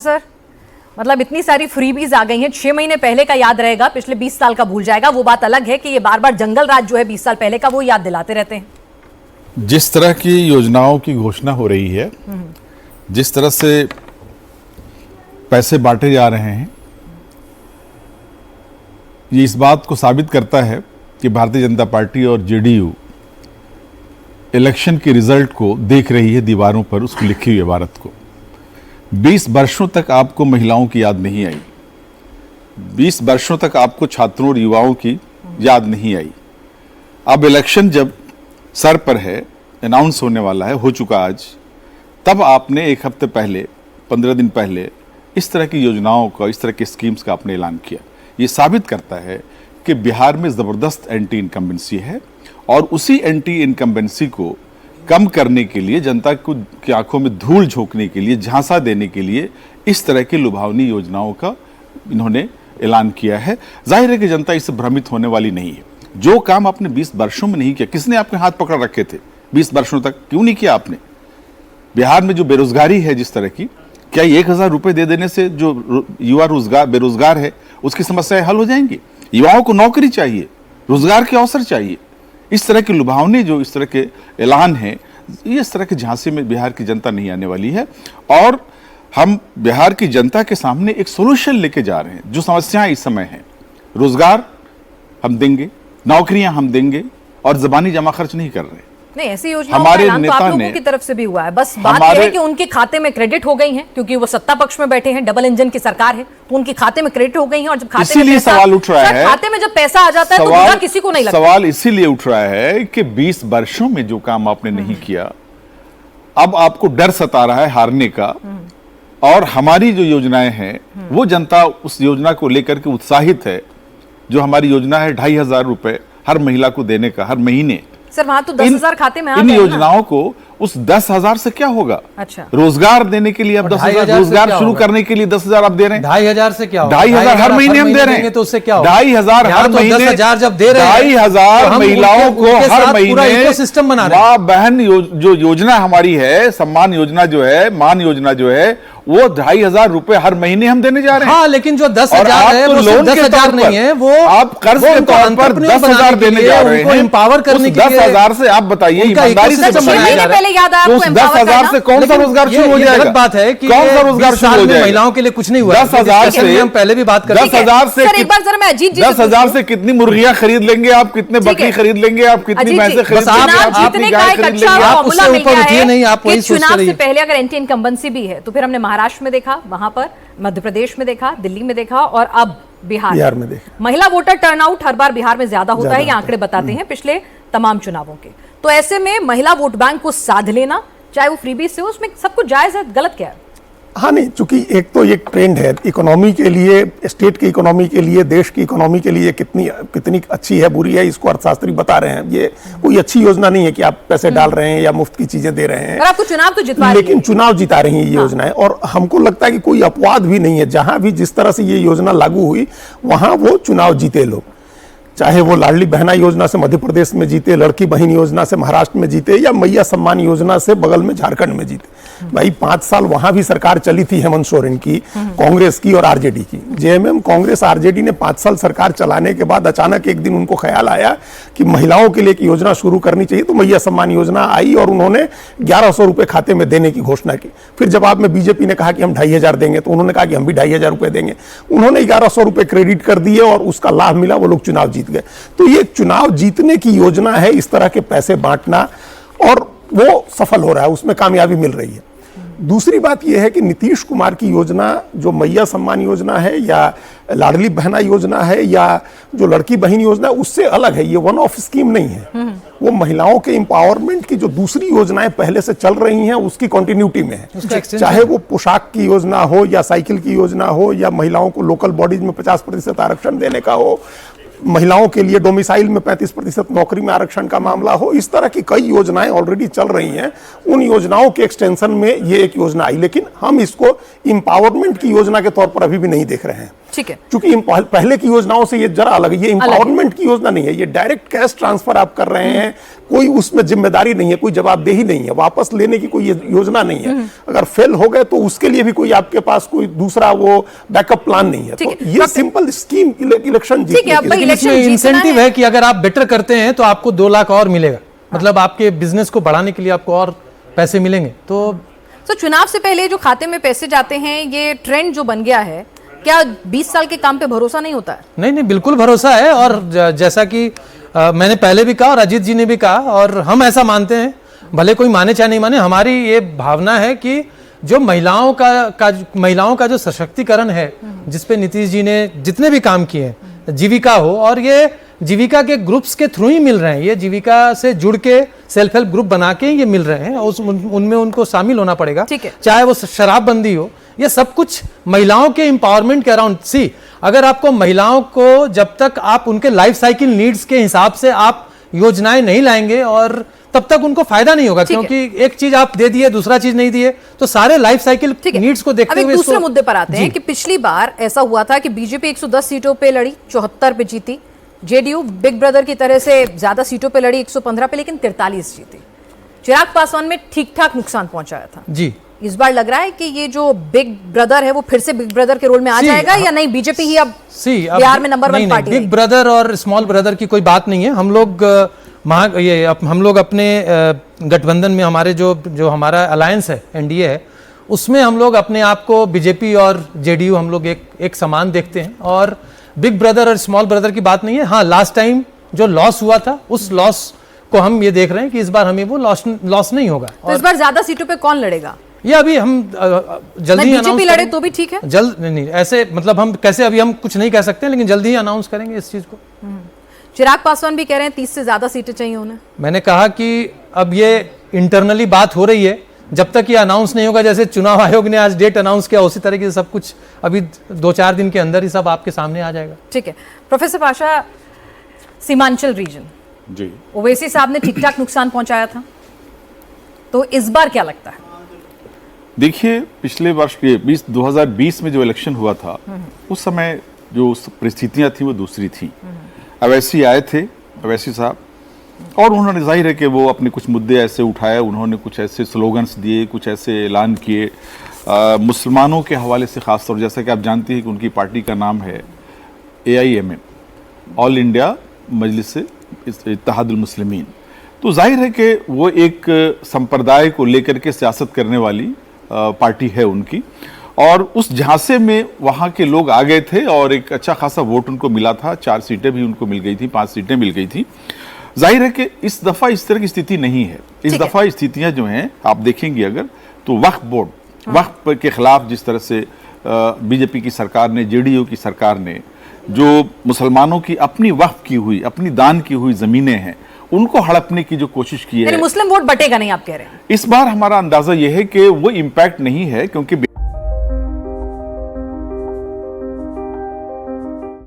Sir मतलब इतनी सारी फ्रीबीज आ गई हैं, 6 महीने पहले का याद रहेगा, पिछले 20 साल का भूल जाएगा। वो बात अलग है कि ये बार बार जंगल राज जो है 20 साल पहले का वो याद दिलाते रहते हैं। जिस तरह की योजनाओं की घोषणा हो रही है, जिस तरह से पैसे बांटे जा रहे हैं, ये इस बात को साबित करता है कि भारतीय जनता पार्टी और जेडीयू इलेक्शन के रिजल्ट को देख रही है दीवारों पर, उसको लिखी हुई है भारत को। 20 वर्षों तक आपको महिलाओं की याद नहीं आई, 20 वर्षों तक आपको छात्रों और युवाओं की याद नहीं आई। अब इलेक्शन जब सर पर है, अनाउंस होने वाला है, हो चुका आज, तब आपने एक हफ्ते पहले, 15 दिन पहले इस तरह की योजनाओं का, इस तरह की स्कीम्स का आपने ऐलान किया। ये साबित करता है कि बिहार में ज़बरदस्त एंटी इनकम्बेंसी है और उसी एंटी इनकम्बेंसी को कम करने के लिए, जनता की आंखों में धूल झोंकने के लिए, झांसा देने के लिए इस तरह की लुभावनी योजनाओं का इन्होंने ऐलान किया है। जाहिर है कि जनता इससे भ्रमित होने वाली नहीं है। जो काम आपने 20 वर्षों में नहीं किया, किसने आपके हाथ पकड़ रखे थे 20 वर्षों तक, क्यों नहीं किया आपने? बिहार में जो बेरोजगारी है जिस तरह की, क्या 1000 रुपए दे देने से जो युवा बेरोजगार है उसकी समस्याएं हल हो जाएंगी? युवाओं को नौकरी चाहिए, रोजगार के अवसर चाहिए। इस तरह के लुभावने जो इस तरह के ऐलान हैं, ये इस तरह के झांसे में बिहार की जनता नहीं आने वाली है। और हम बिहार की जनता के सामने एक सोल्यूशन लेके जा रहे हैं। जो समस्याएं इस समय हैं, रोजगार हम देंगे, नौकरियां हम देंगे और जबानी जमा खर्च नहीं कर रहे। नहीं, ऐसी योजनाओं का ऐलान तो आप लोगों की तरफ से भी हुआ है। बस बात यह है कि उनके खाते में क्रेडिट हो गई हैं, क्योंकि वो सत्ता पक्ष में बैठे हैं, डबल इंजन की सरकार है, तो उनके खाते में क्रेडिट हो गई हैं। और जब खाते में सवाल उठ रहा है, खाते में जब पैसा आ जाता है तो बुरा किसी को नहीं लगता। सवाल इसीलिए उठ रहा है कि 20 वर्षों में जो काम आपने नहीं किया, अब आपको डर सता रहा है हारने का। और हमारी जो योजनाएं हैं, वो जनता उस योजना को लेकर के उत्साहित है। जो हमारी योजना है 2500 रुपए हर महिला को देने का, हर महीने। सर वहां तो 10,000 खाते में आ इन योजनाओं को उस 10,000 से क्या होगा? अच्छा, रोजगार देने के लिए अब 10,000, रोजगार शुरू करने के लिए 10,000 आप दे रहे हैं। 2,500 से क्या होगा? 2,500 हर महीने हम दे रहे हैं, तो उससे क्या होगा? 2,500 हर महीने, 10,000 जब दे रहे हैं, 2,500 महिलाओं को हर महीने सिस्टम बना रहे हैं। बहन जो योजना हमारी है, सम्मान योजना जो है, मान योजना जो है, वो 2,500 रुपए हर महीने हम देने जा रहे हैं। हाँ, लेकिन जो 10,000 है वो 10,000 नहीं है, वो आप कर्ज के तौर पर 10,000 देने जा रहे हैं। एम्पावर करने के लिए 10,000 से आप बताइए, ईमानदारी से पहले याद है आपको 10,000 से कौन सा रोजगार शुरू हो जाएगा? गलत बात है कि कौन सा रोजगार शुरू हो जाएगा? महिलाओं के लिए कुछ नहीं हुआ। 10,000 से हम पहले भी बात कर 10,000 से एक बार जरा मैं अजीत जी 10,000 से कितनी मुर्गियां खरीद लेंगे आप? कितने बकरी खरीद लेंगे आप? कितनी भैंसें खरीद लेंगे आप? जीतने का एक अच्छा फॉर्मूला मिल गया है कि चुनाव से पहले अगर एंटी इनकम्बेंसी भी है, तो फिर हमने महाराष्ट्र में देखा, वहां पर मध्य प्रदेश में देखा, दिल्ली में देखा, और अब बिहार में देखा। महिला वोटर टर्नआउट हर बार बिहार में ज्यादा होता है, ये आंकड़े बताते हैं पिछले तमाम चुनावों के। तो ऐसे में महिला वोट बैंक को साध लेना, चाहे वो फ्रीबीज से हो, उसमें सब कुछ जायज है, गलत क्या है? हाँ नहीं, चूंकि एक तो एक ट्रेंड है इकोनॉमी के लिए, स्टेट की इकोनॉमी के लिए, देश की इकोनॉमी के लिए कितनी अच्छी है, बुरी है, इसको अर्थशास्त्री बता रहे हैं। ये कोई अच्छी योजना नहीं है कि आप पैसे डाल रहे हैं या मुफ्त की चीजें दे रहे हैं। आपको चुनाव तो जितवा, लेकिन चुनाव जिता रही है ये योजनाएं। और हमको लगता है कि कोई अपवाद भी नहीं है, जहां भी जिस तरह से ये योजना लागू हुई वहां वो चुनाव जीते लोग। चाहे वो लाडली बहना योजना से मध्य प्रदेश में जीते, लड़की बहन योजना से महाराष्ट्र में जीते, या मैया सम्मान योजना से बगल में झारखंड में जीते। भाई 5 साल वहां भी सरकार चली थी हेमंत सोरेन की, कांग्रेस की और आरजेडी की। जेएमएम, कांग्रेस, आरजेडी ने 5 साल सरकार चलाने के बाद अचानक एक दिन उनको ख्याल आया कि महिलाओं के लिए एक योजना शुरू करनी चाहिए, तो मैया सम्मान योजना आई और उन्होंने 1,100 रुपए खाते में देने की घोषणा की। फिर जवाब में बीजेपी ने कहा कि हम 2,500 देंगे, तो उन्होंने कहा कि हम भी 2,500 रुपए देंगे। उन्होंने 1,100 रुपए क्रेडिट कर दिए और उसका लाभ मिला, वो लोग चुनाव जीत गए। तो ये चुनाव जीतने की योजना है, इस तरह के पैसे बांटना, और वो सफल हो रहा है, उसमें कामयाबी मिल रही है। दूसरी बात यह है कि नीतीश कुमार की योजना, जो मैया सम्मान योजना है या लाडली बहना योजना है या जो लड़की बहन योजना है, उससे अलग है। ये वन ऑफ स्कीम नहीं है, वो महिलाओं के एम्पावरमेंट की जो दूसरी योजनाएं पहले से चल रही हैं उसकी कंटिन्यूटी में है। चाहे वो पोशाक की योजना हो या साइकिल की योजना हो या महिलाओं को लोकल बॉडीज में 50% आरक्षण देने का हो, महिलाओं के लिए डोमिसाइल में 35% नौकरी में आरक्षण का मामला हो, इस तरह की कई योजनाएं ऑलरेडी चल रही हैं। उन योजनाओं के एक्सटेंशन में ये एक योजना आई, लेकिन हम इसको एम्पावरमेंट की योजना के तौर पर अभी भी नहीं देख रहे हैं। ठीक है। क्योंकि पहले की योजनाओं से ये जरा अलग है, ये एम्पावरमेंट की योजना नहीं है, ये डायरेक्ट कैश ट्रांसफर आप कर रहे हैं, कोई उसमें जिम्मेदारी नहीं है, कोई जवाबदेही नहीं है, वापस लेने की कोई योजना नहीं है। अगर फेल हो गए तो उसके लिए भी कोई आपके पास कोई दूसरा वो बैकअप प्लान नहीं है। तो ये सिंपल स्कीम इलेक्शन जीतने इंसेंटिव है कि अगर आप बेटर करते हैं तो आपको 2 लाख और मिलेगा, मतलब आपके बिजनेस को बढ़ाने के लिए आपको और पैसे मिलेंगे। तो चुनाव से पहले जो खाते में पैसे जाते हैं, ये ट्रेंड जो बन गया है, क्या 20 साल के काम पे भरोसा नहीं होता है? नहीं, बिल्कुल भरोसा है। और जैसा कि मैंने पहले भी कहा और अजीत जी ने भी कहा, और हम ऐसा मानते हैं, भले कोई माने चाहे नहीं माने, हमारी ये भावना है कि जो महिलाओं का जो सशक्तिकरण है, जिसपे नीतीश जी ने जितने भी काम किए हैं, जीविका हो, और ये जीविका के ग्रुप्स के थ्रू ही मिल रहे हैं, ये जीविका से जुड़ के सेल्फ हेल्प ग्रुप बना के ये मिल रहे हैं, उनमें उनको शामिल होना पड़ेगा, चाहे वो शराबबंदी हो, ये सब कुछ महिलाओं के एम्पावरमेंट के अराउंड। सी, अगर आपको महिलाओं को जब तक आप उनके लाइफ साइकिल नीड्स के हिसाब से आप योजनाएं नहीं लाएंगे, और तब तक उनको फायदा नहीं होगा, क्योंकि एक चीज आप दे दिए, दूसरा चीज नहीं दिए, तो सारे लाइफ साइकिल नीड्स को देखते हुए दूसरे मुद्दे पर आते हैं कि पिछली बार ऐसा हुआ था कि बीजेपी 110 सीटों पे लड़ी, 74 पे जीती, जेडीयू बिग ब्रदर की तरह से ज्यादा सीटों पे लड़ी, 115 पे, लेकिन 43 जीती। चिराग पासवान में ठीक ठाक नुकसान पहुंचाया था जी। इस बार लग रहा है कि ये जो बिग ब्रदर है वो फिर से बिग ब्रदर के रोल में आ जाएगा, या नहीं, बीजेपी ही अब बिहार में नंबर 1 पार्टी है? बिग ब्रदर और स्मॉल ब्रदर की कोई बात नहीं है। हम लोग अपने गठबंधन में, हमारे जो हमारा अलायंस है, एनडीए है, उसमें हम लोग अपने आप को बीजेपी और जेडीयू हम लोग एक समान देखते हैं, और बिग ब्रदर और स्मॉल ब्रदर की बात नहीं है। हाँ, लास्ट टाइम जो लॉस हुआ था, उस लॉस को हम ये देख रहे हैं कि इस बार हमें वो लॉस नहीं होगा। तो इस बार ज्यादा सीटों पे कौन लड़ेगा? ये अभी हम जल्दी बीजेपी लड़े तो भी ठीक है, जल्द नहीं, ऐसे मतलब हम कैसे अभी हम कुछ नहीं कह सकते, लेकिन जल्दी ही अनाउंस करेंगे इस चीज को। चिराग पासवान भी कह रहे हैं 30 से ज्यादा सीटें चाहिए उन्हें। मैंने कहा कि अब ये इंटरनली बात हो रही है, जब तक ये अनाउंस नहीं होगा, जैसे चुनाव आयोग ने आज डेट अनाउंस किया, उसी तरीके से सब कुछ अभी 2-4 दिन के अंदर ही सब आपके सामने आ जाएगा। ठीक है प्रोफेसर पाशा, सीमांचल रीजन जी, ओवैसी साहब ने ठीक ठाक नुकसान पहुंचाया था, तो इस बार क्या लगता है? देखिए, पिछले वर्ष के 2020 में जो इलेक्शन हुआ था, उस समय जो परिस्थितियां थी वो दूसरी थी। अवैसी आए थे, अवैसी साहब, और उन्होंने जाहिर है कि वो अपने कुछ मुद्दे ऐसे उठाए, उन्होंने कुछ ऐसे स्लोगन्स दिए, कुछ ऐसे ऐलान किए मुसलमानों के हवाले से, खासतौर जैसा कि आप जानते हैं कि उनकी पार्टी का नाम है AIMM, ऑल इंडिया मजलिस इत्तेहादुल मुस्लिमीन। तो जाहिर है कि वो एक संप्रदाय को लेकर के सियासत करने वाली पार्टी है उनकी, और उस झांसे में वहाँ के लोग आ गए थे और एक अच्छा खासा वोट उनको मिला था। 4 सीटें भी उनको मिल गई थी, 5 सीटें मिल गई थी। जाहिर है कि इस दफ़ा इस तरह की स्थिति नहीं है। इस दफ़ा स्थितियाँ जो हैं आप देखेंगे अगर, तो वक्फ बोर्ड, वक्फ के खिलाफ जिस तरह से बीजेपी की सरकार ने, जेडीयू की सरकार ने, जो मुसलमानों की अपनी वक्फ की हुई, अपनी दान की हुई ज़मीनें हैं, उनको हड़पने की जो कोशिश की है, मुस्लिम वोट बटेगा नहीं आप कह रहे हैं? इस बार हमारा अंदाजा यह है कि वो इम्पैक्ट नहीं है, क्योंकि